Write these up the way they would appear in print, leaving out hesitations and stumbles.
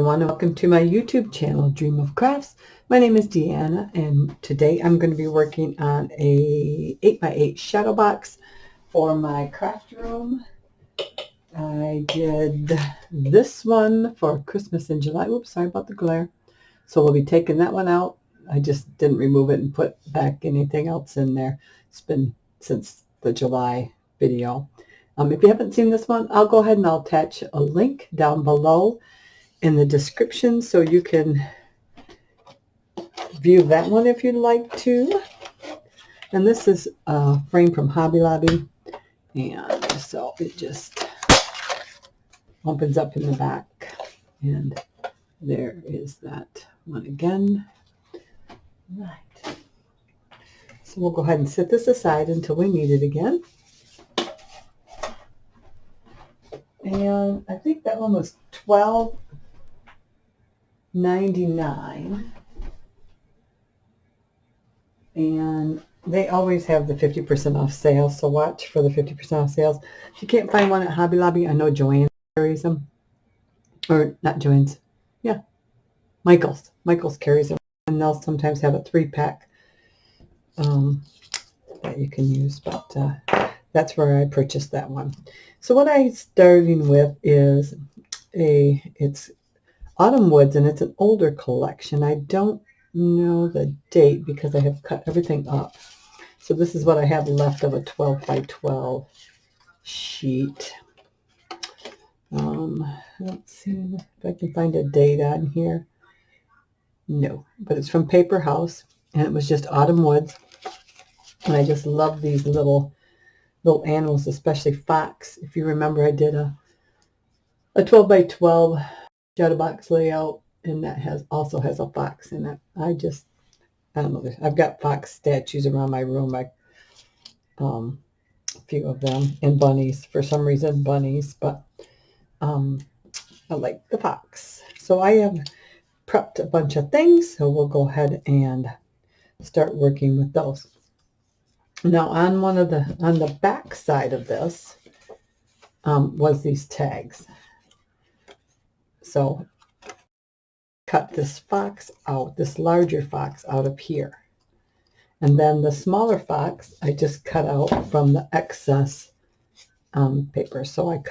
everyone, and welcome to my YouTube channel, Dream of Crafts. My name is Deanna, and today I'm going to be working on a 8x8 shadow box for my craft room. I did this one for Christmas in July. Oops, sorry about the glare. So we'll be taking that one out. I just didn't remove it and put back anything else in there. It's been since the July video. If you haven't seen this one, I'll go ahead and I'll attach a link down below in the description so you can view that one if you'd like to. And this is a frame from Hobby Lobby, and so it just opens up in the back, and there is that one again. Right, so we'll go ahead and set this aside until we need it again. And I think that one was $12.99, and they always have the 50% off sale, so watch for the 50% off sales. If you can't find one at Hobby Lobby, I know Joanne carries them, or not Joanne's, yeah, Michael's carries them, and they'll sometimes have a 3-pack that you can use, but that's where I purchased that one. So what I'm starting with is it's Autumn Woods, and it's an older collection. I don't know the date because I have cut everything up. So this is what I have left of a 12 by 12 sheet. Let's see if I can find a date on here. No, but it's from Paper House, and it was just Autumn Woods. And I just love these little animals, especially fox. If you remember, I did a 12 by 12 shadow box layout, and that also has a fox in it. I don't know. I've got fox statues around my room. A few of them, and bunnies. For some reason, bunnies, but I like the fox. So I have prepped a bunch of things, so we'll go ahead and start working with those. Now, on the back side of this was these tags. So cut this fox out, this larger fox out of here. And then the smaller fox, I just cut out from the excess paper. So I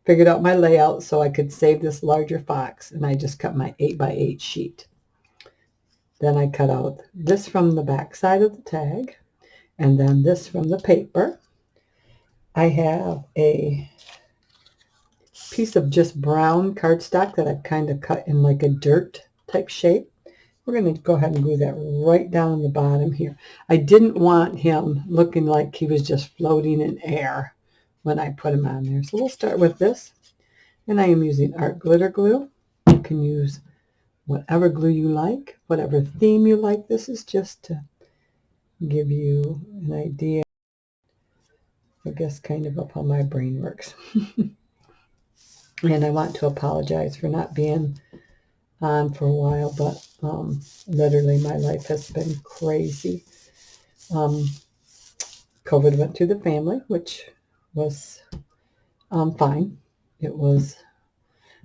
figured out my layout so I could save this larger fox, and I just cut my 8x8 sheet. Then I cut out this from the back side of the tag, and then this from the paper. I have a piece of just brown cardstock that I've kind of cut in like a dirt type shape. We're going to go ahead and glue that right down the bottom here. I didn't want him looking like he was just floating in air when I put him on there. So we'll start with this. And I am using art glitter glue. You can use whatever glue you like, whatever theme you like. This is just to give you an idea, I guess, kind of how my brain works. And I want to apologize for not being on for a while, but literally my life has been crazy. COVID went through the family, which was fine. It was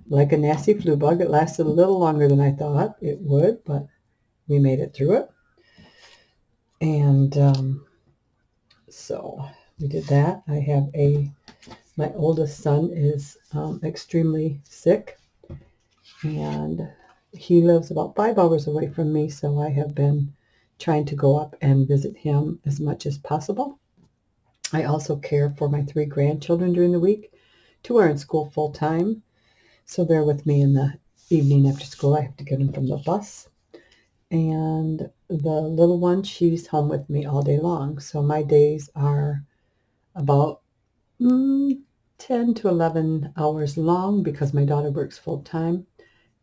like a nasty flu bug. It lasted a little longer than I thought it would, but we made it through it. And so we did that. I have my oldest son is extremely sick, and he lives about 5 hours away from me, so I have been trying to go up and visit him as much as possible. I also care for my 3 grandchildren during the week. 2 are in school full time, so they're with me in the evening after school. I have to get them from the bus. And the little one, she's home with me all day long. So my days are about 10 to 11 hours long because my daughter works full time.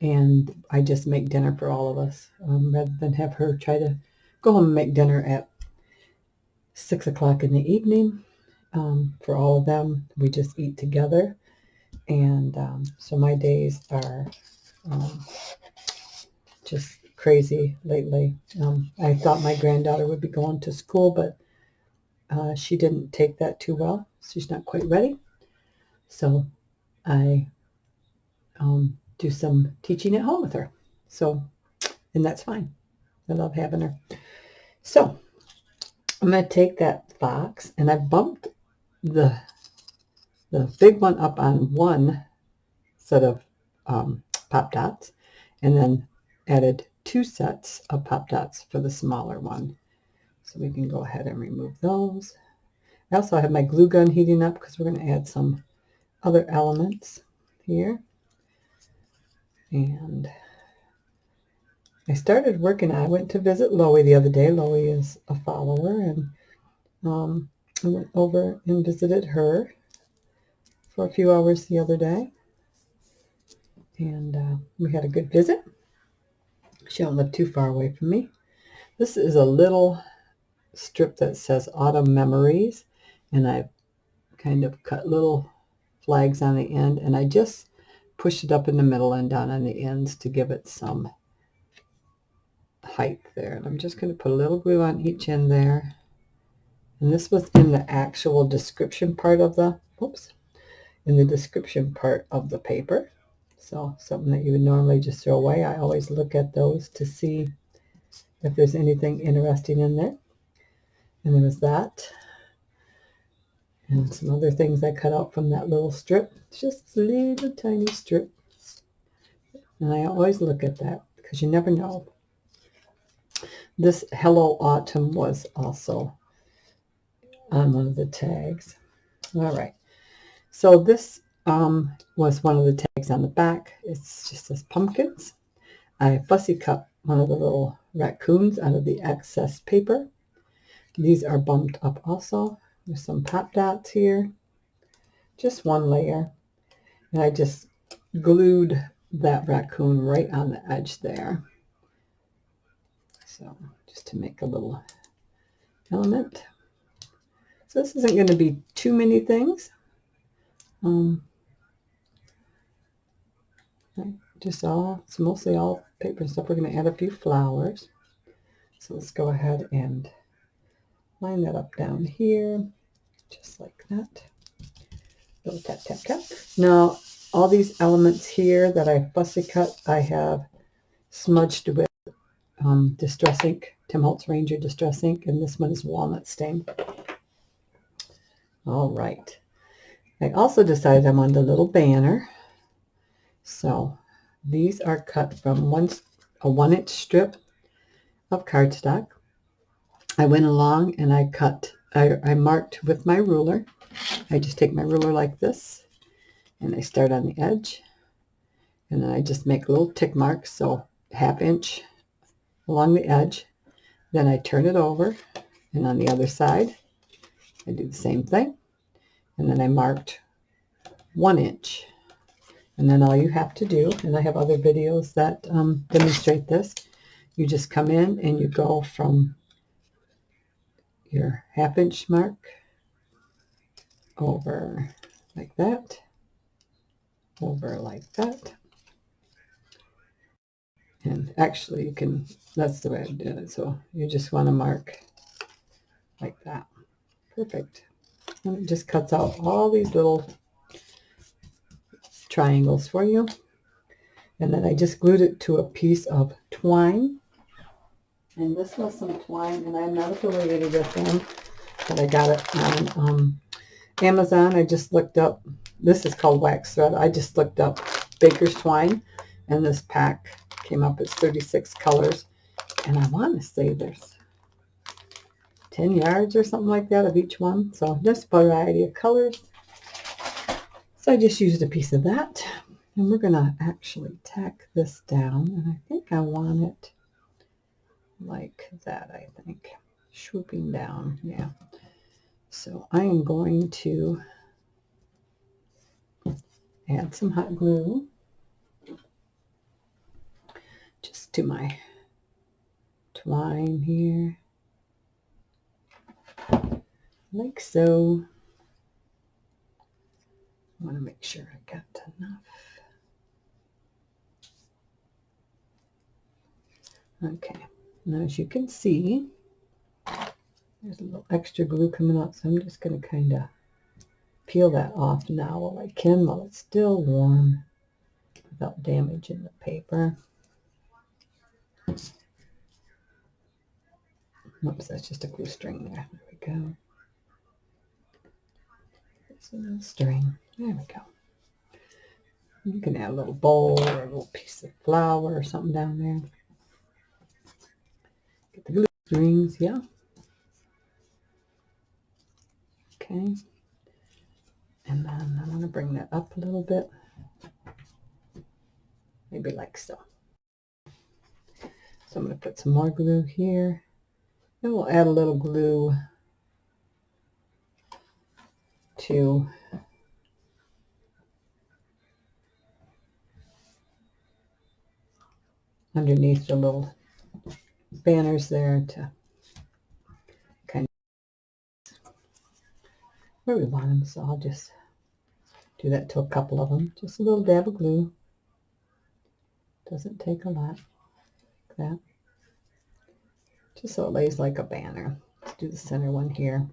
And I just make dinner for all of us rather than have her try to go home and make dinner at 6 o'clock in the evening. For all of them, we just eat together. And so my days are just crazy lately. I thought my granddaughter would be going to school, but she didn't take that too well. She's not quite ready. So I do some teaching at home with her. So, and that's fine. I love having her. So I'm going to take that fox, and I bumped the big one up on one set of pop dots, and then added 2 sets of pop dots for the smaller one. So we can go ahead and remove those. I also have my glue gun heating up because we're going to add some other elements here. And I started working. I went to visit Loie the other day. Loie is a follower, and I went over and visited her for a few hours the other day, and we had a good visit. She don't live too far away from me. This is a little strip that says Autumn Memories, and I've kind of cut little flags on the end, and I just pushed it up in the middle and down on the ends to give it some height there. And I'm just going to put a little glue on each end there. And this was in the actual description part of the, in the description part of the paper. So something that you would normally just throw away. I always look at those to see if there's anything interesting in there. And there was that. And some other things I cut out from that little strip. It's just a little tiny strip. And I always look at that because you never know. This Hello Autumn was also on one of the tags. All right. So this was one of the tags on the back. It's just says pumpkins. I fussy cut one of the little raccoons out of the excess paper. These are bumped up also. There's some pop dots here. Just one layer. And I just glued that raccoon right on the edge there. So just to make a little element. So this isn't going to be too many things. It's mostly all paper and stuff. We're going to add a few flowers. So let's go ahead and line that up down here, just like that. Little tap, tap, tap. Now, all these elements here that I fussy cut, I have smudged with Distress ink, Tim Holtz Ranger Distress ink, and this one is walnut stain. All right. I also decided I wanted a little banner. So these are cut from a 1-inch strip of cardstock. I went along and I marked with my ruler. I just take my ruler like this, and I start on the edge, and then I just make little tick marks, so 1/2 inch along the edge. Then I turn it over, and on the other side, I do the same thing. And then I marked 1 inch. And then all you have to do, and I have other videos that demonstrate this, you just come in and you go from your 1/2 inch mark over like that, over like that. And actually that's the way I did it. So you just want to mark like that. Perfect. And it just cuts out all these little triangles for you. And then I just glued it to a piece of twine. And this was some twine, and I'm not affiliated with them, but I got it on Amazon. I just looked up, this is called wax thread. I just looked up baker's twine, and this pack came up as 36 colors. And I want to say there's 10 yards or something like that of each one. So just a variety of colors. So I just used a piece of that. And we're going to actually tack this down. And I think I want it like that, I think. Swooping down, yeah. So I am going to add some hot glue just to my twine here. Like so. I want to make sure I got enough. Okay, now as you can see, there's a little extra glue coming out, so I'm just going to kind of peel that off now while I can, while it's still warm, without damaging the paper. Oops, that's just a glue string there. There we go. There's a little string. There we go. You can add a little bowl or a little piece of flower or something down there. Get the glue strings, yeah. Okay. And then I'm going to bring that up a little bit. Maybe like so. So I'm going to put some more glue here. And we'll add a little glue to underneath the little banners there to kind of where we want them. So I'll just do that to a couple of them. Just a little dab of glue. Doesn't take a lot. Like that. Just so it lays like a banner. Let's do the center one here.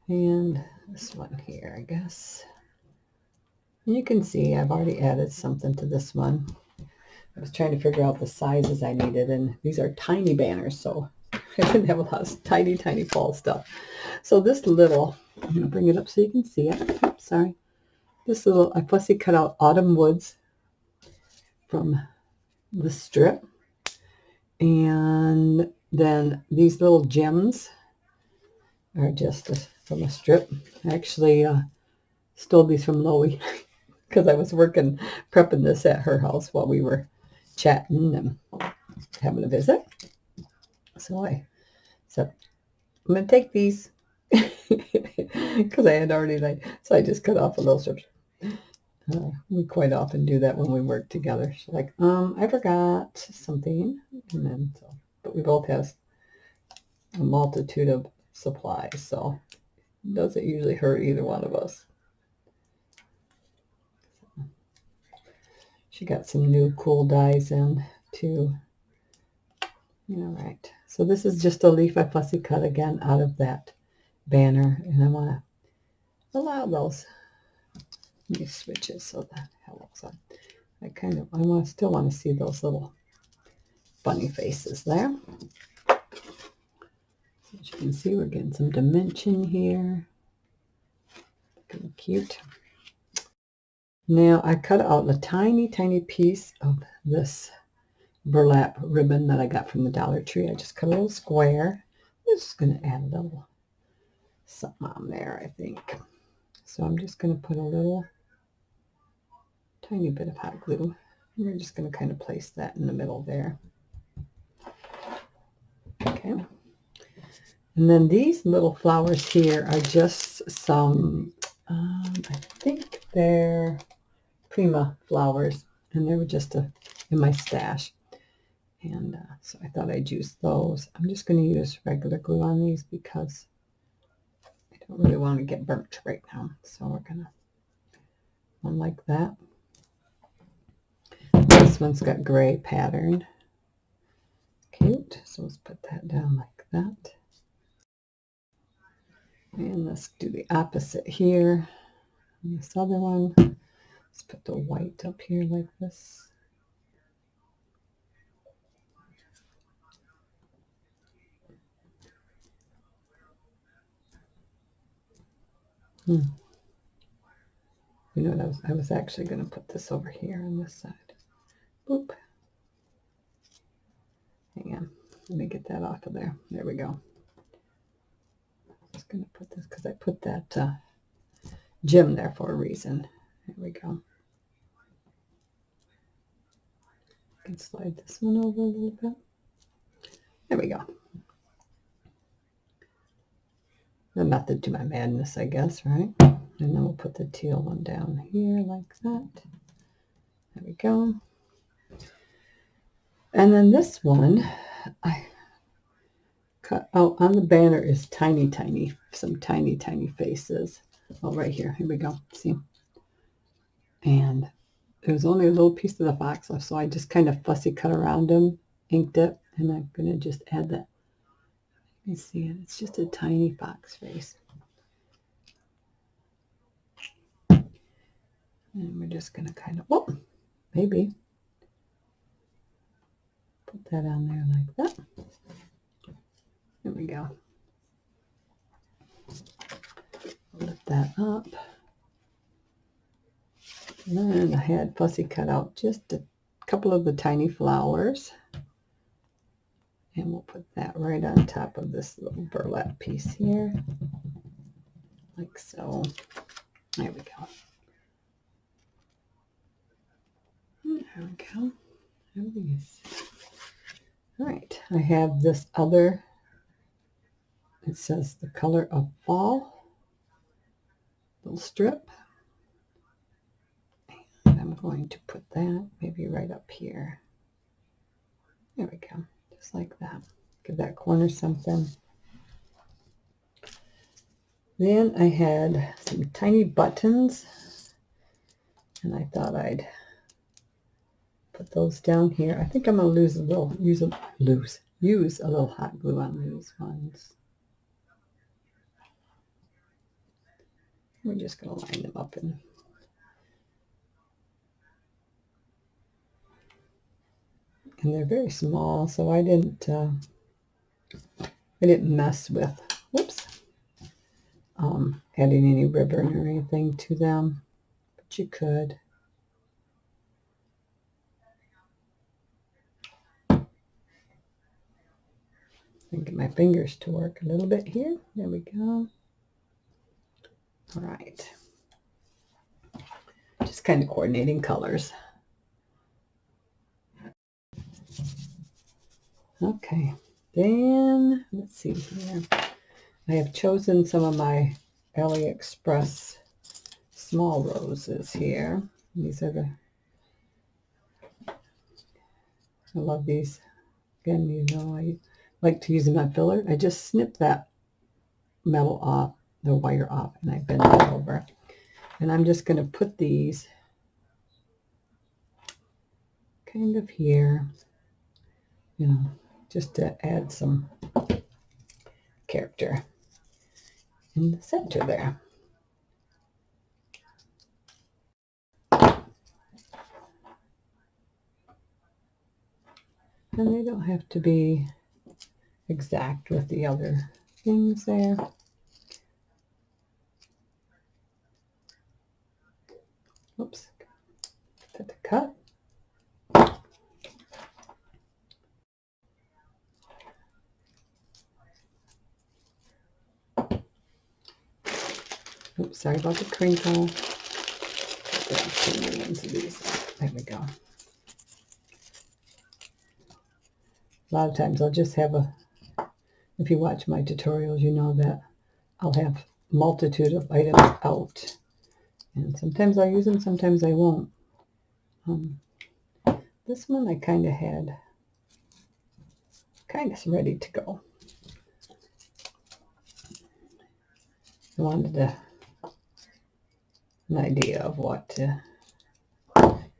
And this one here, I guess. And you can see I've already added something to this one. I was trying to figure out the sizes I needed, and these are tiny banners, so I didn't have a lot of tiny, tiny fall stuff. So this little, I'm going to bring it up so you can see it. Oops, sorry. This little, I fussy cut out autumn woods from the strip. And then these little gems are just from a strip. I actually stole these from Loie because I was prepping this at her house while we were chatting and having a visit. So I said, I'm going to take these because I had already, so I just cut off a little strip. We quite often do that when we work together. She's like, I forgot something. And then, but we both have a multitude of supplies, so it doesn't usually hurt either one of us. She got some new cool dyes in too. All right. So this is just a leaf I fussy cut again out of that banner, and I want to allow those. Let me switch it so that helps. I still want to see those little bunny faces there. So as you can see, we're getting some dimension here. Looking cute. Now I cut out a tiny, tiny piece of this burlap ribbon that I got from the Dollar Tree. I just cut a little square. I'm just going to add a little something on there, I think. So I'm just going to put a little tiny bit of hot glue. And we're just going to kind of place that in the middle there. Okay. And then these little flowers here are just some, I think they're Prima flowers, and they were just in my stash. And so I thought I'd use those. I'm just going to use regular glue on these because I don't really want to get burnt right now. So we're going to one like that. This one's got gray pattern. Cute. So let's put that down like that. And let's do the opposite here. And this other one, let's put the white up here like this. You know what, I was actually going to put this over here on this side. Boop. Hang on. Let me get that off of there. There we go. I'm just going to put this because I put that gem there for a reason. There we go. I can slide this one over a little bit. There we go. The method to my madness, I guess, right? And then we'll put the teal one down here like that. There we go. And then this one, I cut out on the banner is tiny, tiny, some tiny, tiny faces. Oh, right here. Here we go. See? And there was only a little piece of the fox left, so I just kind of fussy cut around them, inked it, and I'm going to just add that. You can see it. It's just a tiny fox face. just going to kind of, whoop, maybe put that on there like that. There we go. Lift that up. And then I had Fussy cut out just a couple of the tiny flowers. And we'll put that right on top of this little burlap piece here. Like so. There we go. There we go. Everything is... All right. I have this other, it says the color of fall, little strip. And I'm going to put that maybe right up here. There we go. Just like that. Give that corner something. Then I had some tiny buttons, and I thought I'd put those down here. I think I'm going to use a little hot glue on these ones. We're just going to line them up and they're very small, so I didn't mess with, whoops, adding any ribbon or anything to them, but you could. Get my fingers to work a little bit here. There we go. All right. Just kind of coordinating colors. Okay. Then, let's see here. I have chosen some of my AliExpress small roses here. These are I love these. Again, you know, I like to use them on filler. I just snip that metal off, the wire off, and I bend it over. And I'm just going to put these kind of here, you know, just to add some character in the center there. And they don't have to be exact with the other things there. Oops, got to cut. Oops, sorry about the crinkle. There we go. A lot of times I'll just have if you watch my tutorials, you know that I'll have a multitude of items out. And sometimes I'll use them, sometimes I won't. This one I kind of had ready to go. I wanted an idea of what to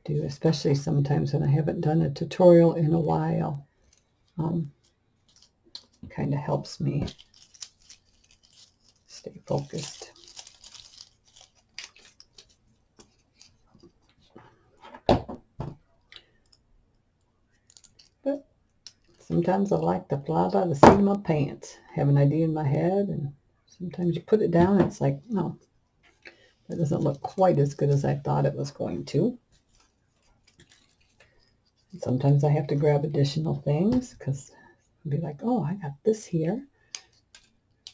do, especially sometimes when I haven't done a tutorial in a while. Kind of helps me stay focused. But sometimes I like to fly by the seat of my pants, have an idea in my head, and sometimes you put it down and it's like, no, that doesn't look quite as good as I thought it was going to. And sometimes I have to grab additional things because I'll be like, oh, I got this here.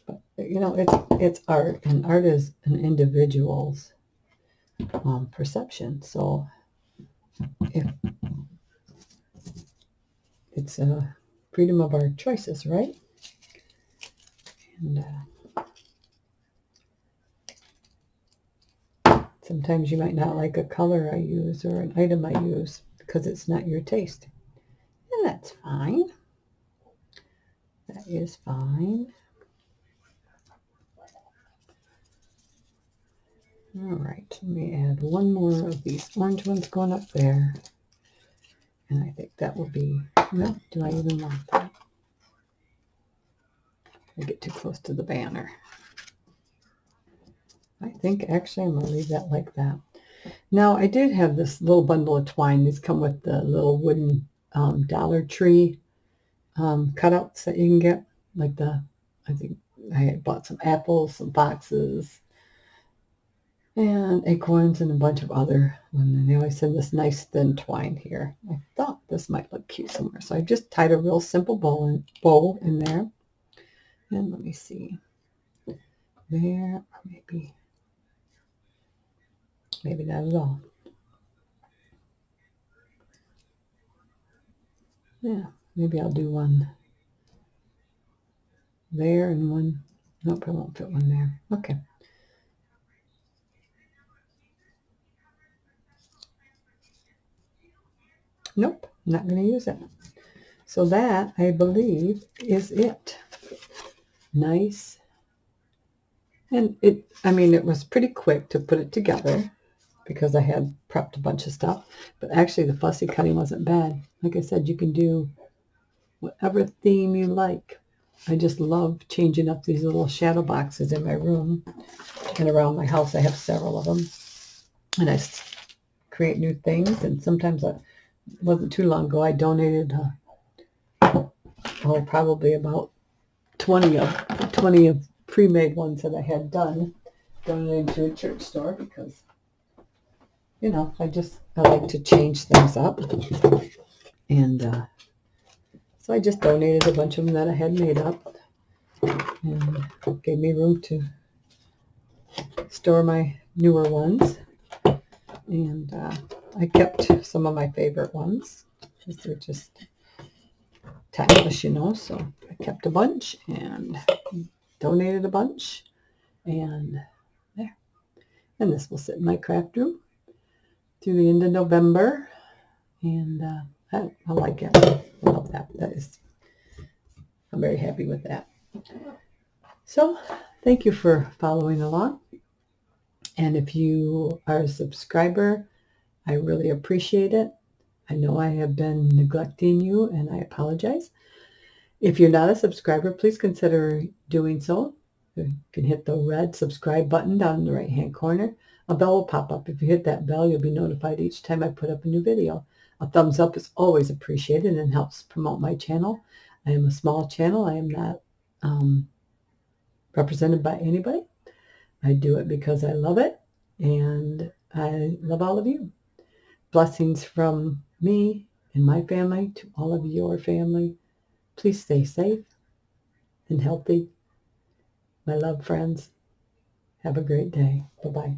But, you know, it's art, and art is an individual's perception. So if it's a freedom of our choices, right? And sometimes you might not like a color I use or an item I use because it's not your taste. And that's fine. That is fine. All right, let me add one more of these orange ones going up there. And I think that will be, no, do I even want that? I get too close to the banner. I think actually I'm going to leave that like that. Now, I did have this little bundle of twine. These come with the little wooden Dollar Tree cutouts that you can get. Like I think I had bought some apples, some boxes, and acorns, and a bunch of other. And they always send this nice thin twine here. I thought this might look cute somewhere. So I just tied a real simple bow in there. And let me see. There, or maybe not at all. Yeah, maybe I'll do one there and one. Nope, I won't fit one there. Okay. Nope, I'm not going to use it. So that, I believe, is it. Nice. And it was pretty quick to put it together because I had prepped a bunch of stuff. But actually, the fussy cutting wasn't bad. Like I said, you can do whatever theme you like. I just love changing up these little shadow boxes in my room and around my house. I have several of them. And I create new things. And sometimes, it wasn't too long ago, I donated, probably about 20 of pre-made ones that I had done, donated to a church store because, I like to change things up. And so I just donated a bunch of them that I had made up, and gave me room to store my newer ones. And I kept some of my favorite ones because they're just timeless, so I kept a bunch and donated a bunch, and there. And this will sit in my craft room through the end of November, and I like it. I love that. I'm very happy with that. So thank you for following along. And if you are a subscriber, I really appreciate it. I know I have been neglecting you, and I apologize. If you're not a subscriber, please consider doing so. You can hit the red subscribe button down in the right-hand corner. A bell will pop up. If you hit that bell, you'll be notified each time I put up a new video. A thumbs up is always appreciated and helps promote my channel. I am a small channel. I am not represented by anybody. I do it because I love it, and I love all of you. Blessings from me and my family to all of your family. Please stay safe and healthy. My love, friends. Have a great day. Bye-bye.